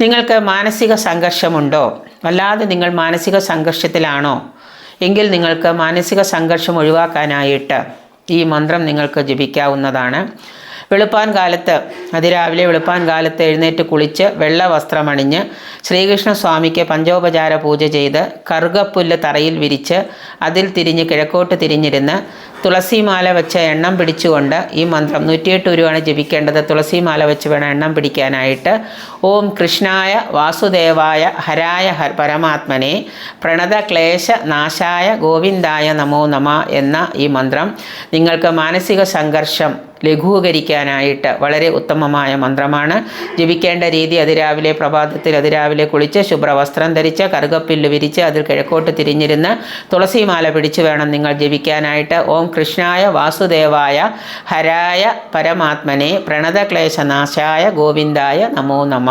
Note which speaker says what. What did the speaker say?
Speaker 1: നിങ്ങൾക്ക് മാനസിക സംഘർഷമുണ്ടോ? അല്ലാതെ നിങ്ങൾ മാനസിക സംഘർഷത്തിലാണോ എങ്കിൽ നിങ്ങൾക്ക് മാനസിക സംഘർഷം ഒഴിവാക്കാനായിട്ട് ഈ മന്ത്രം നിങ്ങൾക്ക് ജപിക്കാവുന്നതാണ്. അതിരാവിലെ വെളുപ്പാൻ കാലത്ത് എഴുന്നേറ്റ് കുളിച്ച് വെള്ള വസ്ത്രമണിഞ്ഞ് ശ്രീകൃഷ്ണസ്വാമിക്ക് പഞ്ചോപചാര പൂജ ചെയ്ത് കറുകപ്പുല്ല് തറയിൽ വിരിച്ച് അതിൽ തിരിഞ്ഞ് കിഴക്കോട്ട് തിരിഞ്ഞിരുന്ന് തുളസിമാല വെച്ച് എണ്ണം പിടിച്ചുകൊണ്ട് ഈ മന്ത്രം 108 ഉരുവാണ് ജപിക്കേണ്ടത്. തുളസിമാല വെച്ച് വേണം എണ്ണം പിടിക്കാനായിട്ട്. ഓം കൃഷ്ണായ വാസുദേവായ ഹരായ പരമാത്മനെ പ്രണത ക്ലേശ നാശായ ഗോവിന്ദായ നമോ നമ എന്ന ഈ മന്ത്രം നിങ്ങൾക്ക് മാനസിക സംഘർഷം ലഘൂകരിക്കാനായിട്ട് വളരെ ഉത്തമമായ മന്ത്രമാണ്. ജപിക്കേണ്ട രീതി അതിരാവിലെ കുളിച്ച് ശുഭ്രവസ്ത്രം ധരിച്ച് കറുകപ്പില്ല് വിരിച്ച് അതിൽ കിഴക്കോട്ട് തിരിഞ്ഞിരുന്ന് തുളസിമാല പിടിച്ചു വേണം നിങ്ങൾ ജപിക്കാനായിട്ട്. ഓം കൃഷ്ണായ വാസുദേവായ ഹരായ പരമാത്മനെ പ്രണതക്ലേശനാശായ ഗോവിന്ദായ നമോ നമ.